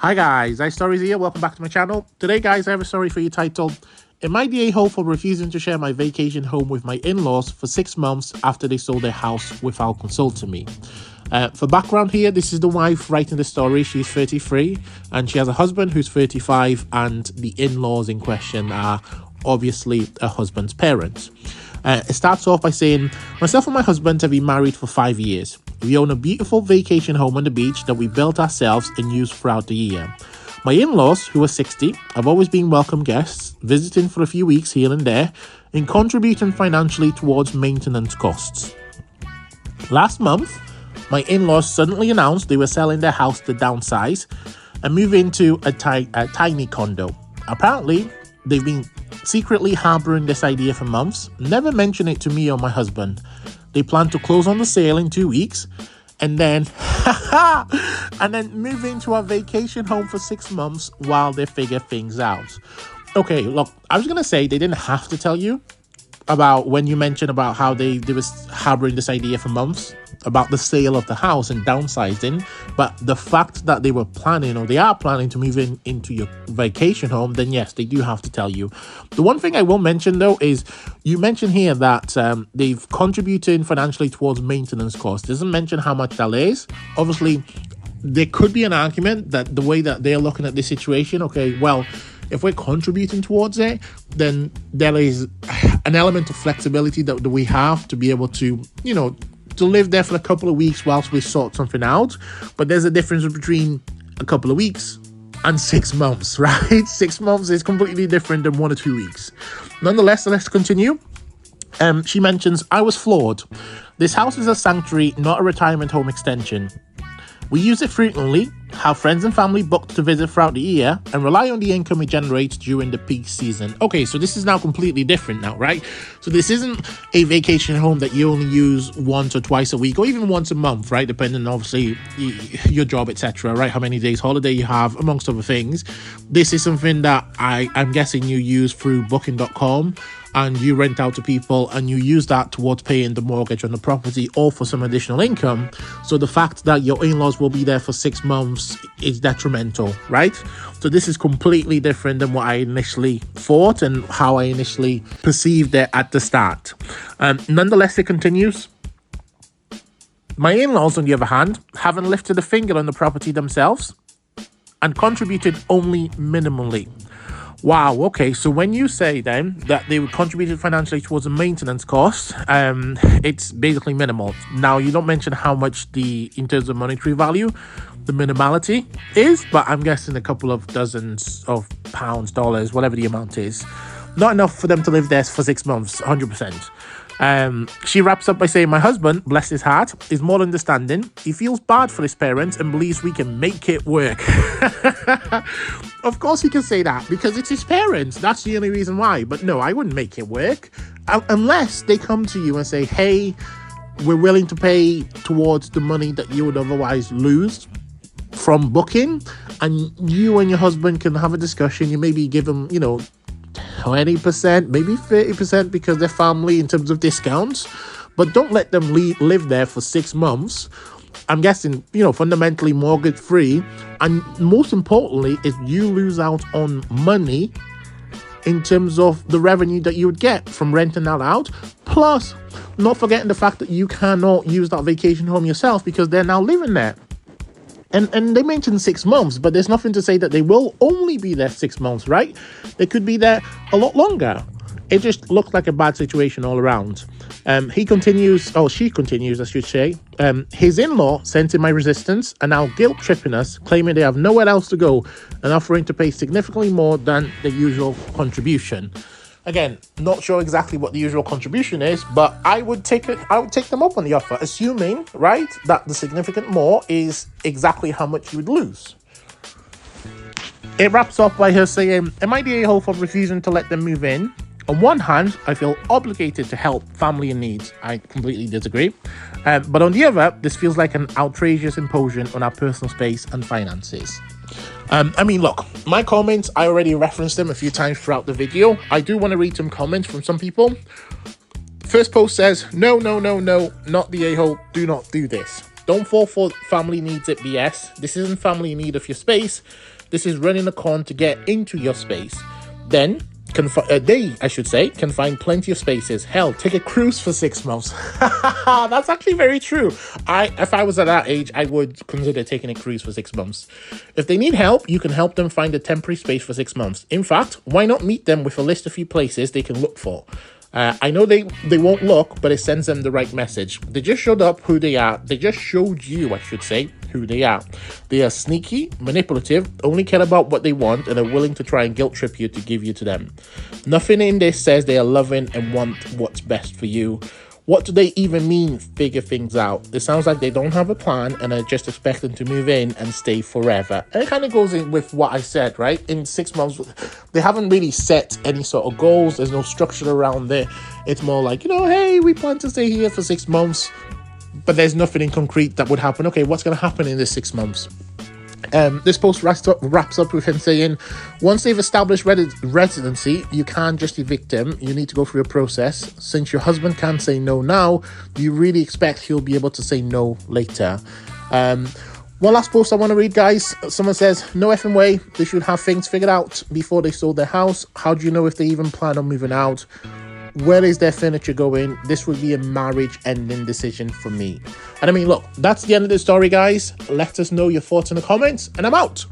Hi guys, iStories here. Welcome back to my channel. Today guys, I have a story for you titled, Am I the a-hole for refusing to share my vacation home with my in-laws for 6 months after they sold their house without consulting me? For background here, this is the wife writing the story. She's 33 and she has a husband who's 35, and the in-laws in question are obviously her husband's parents. It starts off by saying, myself and my husband have been married for 5 years. We own a beautiful vacation home on the beach that we built ourselves and use throughout the year. My in-laws, who are 60, have always been welcome guests, visiting for a few weeks here and there, and contributing financially towards maintenance costs. Last month, my in-laws suddenly announced they were selling their house to downsize and move into a tiny condo. Apparently, they've been secretly harboring this idea for months, never mention it to me or my husband. They plan to close on the sale in 2 weeks and then move into a vacation home for 6 months while they figure things out. Okay, look, I was going to say they didn't have to tell you about when you mentioned about how they was harboring this idea for months about the sale of the house and downsizing, but the fact that they were planning, or they are planning, to move into your vacation home, then yes, they do have to tell you. The one thing I will mention though is you mentioned here that they've contributed financially towards maintenance costs. It doesn't mention how much that is. Obviously, there could be an argument that the way that they're looking at this situation, okay, well, if we're contributing towards it, then there is an element of flexibility that we have to be able to, to live there for a couple of weeks whilst we sort something out. But there's a difference between a couple of weeks and 6 months, right? 6 months is completely different than 1 or 2 weeks. Nonetheless, let's continue. She mentions, I was floored. This house is a sanctuary, not a retirement home extension. We use it frequently, have friends and family booked to visit throughout the year, and rely on the income it generates during the peak season. Okay, so this is now completely different now, right? So this isn't a vacation home that you only use once or twice a week, or even once a month, right? Depending on, obviously, your job, etc., right? How many days holiday you have, amongst other things. This is something that I'm guessing you use through booking.com, and you rent out to people and you use that towards paying the mortgage on the property or for some additional income. So the fact that your in-laws will be there for 6 months is detrimental, right? So this is completely different than what I initially thought and how I initially perceived it at the start. Nonetheless, it continues. My in-laws, on the other hand, haven't lifted a finger on the property themselves and contributed only minimally. Wow, okay, so when you say then that they contributed financially towards a maintenance cost, it's basically minimal. Now, you don't mention how much in terms of monetary value, the minimality is, but I'm guessing a couple of dozens of pounds, dollars, whatever the amount is. Not enough for them to live there for 6 months, 100%. She wraps up by saying, my husband, bless his heart, is more understanding. He feels bad for his parents and believes we can make it work. Of course he can say that because it's his parents. That's the only reason why. But no, I wouldn't make it work unless they come to you and say, hey, we're willing to pay towards the money that you would otherwise lose from booking, and you and your husband can have a discussion. You maybe give them, 20%, maybe 30% because they're family in terms of discounts, but don't let them live there for 6 months. I'm guessing, fundamentally mortgage free, and most importantly is you lose out on money in terms of the revenue that you would get from renting that out, plus not forgetting the fact that you cannot use that vacation home yourself because they're now living there. And they mentioned 6 months, but there's nothing to say that they will only be there 6 months, right? They could be there a lot longer. It just looks like a bad situation all around. She continues, I should say. His in-law sent in my resistance and now guilt-tripping us, claiming they have nowhere else to go and offering to pay significantly more than the usual contribution. Again, not sure exactly what the usual contribution is, but I would take them up on the offer, assuming, right, that the significant more is exactly how much you would lose. It wraps up by her saying, am I the a-hole for refusing to let them move in? On one hand, I feel obligated to help family in need. I completely disagree. But on the other, this feels like an outrageous imposition on our personal space and finances. Look, my comments, I already referenced them a few times throughout the video. I do want to read some comments from some people. First post says, no, not the a-hole, do not do this. Don't fall for family needs it BS. This isn't family in need of your space. This is running a con to get into your space. Then they, I should say, can find plenty of spaces. Hell, take a cruise for 6 months. That's actually very true. If I was at that age, I would consider taking a cruise for 6 months. If they need help, you can help them find a temporary space for 6 months. In fact, why not meet them with a list of few places they can look for? I know they won't look, but it sends them the right message. They just showed up who they are. They just showed you, I should say, who they are. They are sneaky, manipulative, only care about what they want, and are willing to try and guilt trip you to give you to them. Nothing in this says they are loving and want what's best for you. What do they even mean, figure things out? It sounds like they don't have a plan and are just expecting to move in and stay forever. And it kind of goes in with what I said, right? In 6 months, they haven't really set any sort of goals. There's no structure around it. It's more like, hey, we plan to stay here for 6 months, but there's nothing in concrete that would happen. Okay, what's going to happen in this 6 months? This post wraps up with him saying, once they've established residency, you can't just evict them. You need to go through a process. Since your husband can't say no now, do you really expect he'll be able to say no later? One last post I want to read, guys. Someone says, no effing way. They should have things figured out before they sold their house. How do you know if they even plan on moving out? Where is their furniture going? This would be a marriage-ending decision for me. And I mean, look, that's the end of the story, guys. Let us know your thoughts in the comments, and I'm out.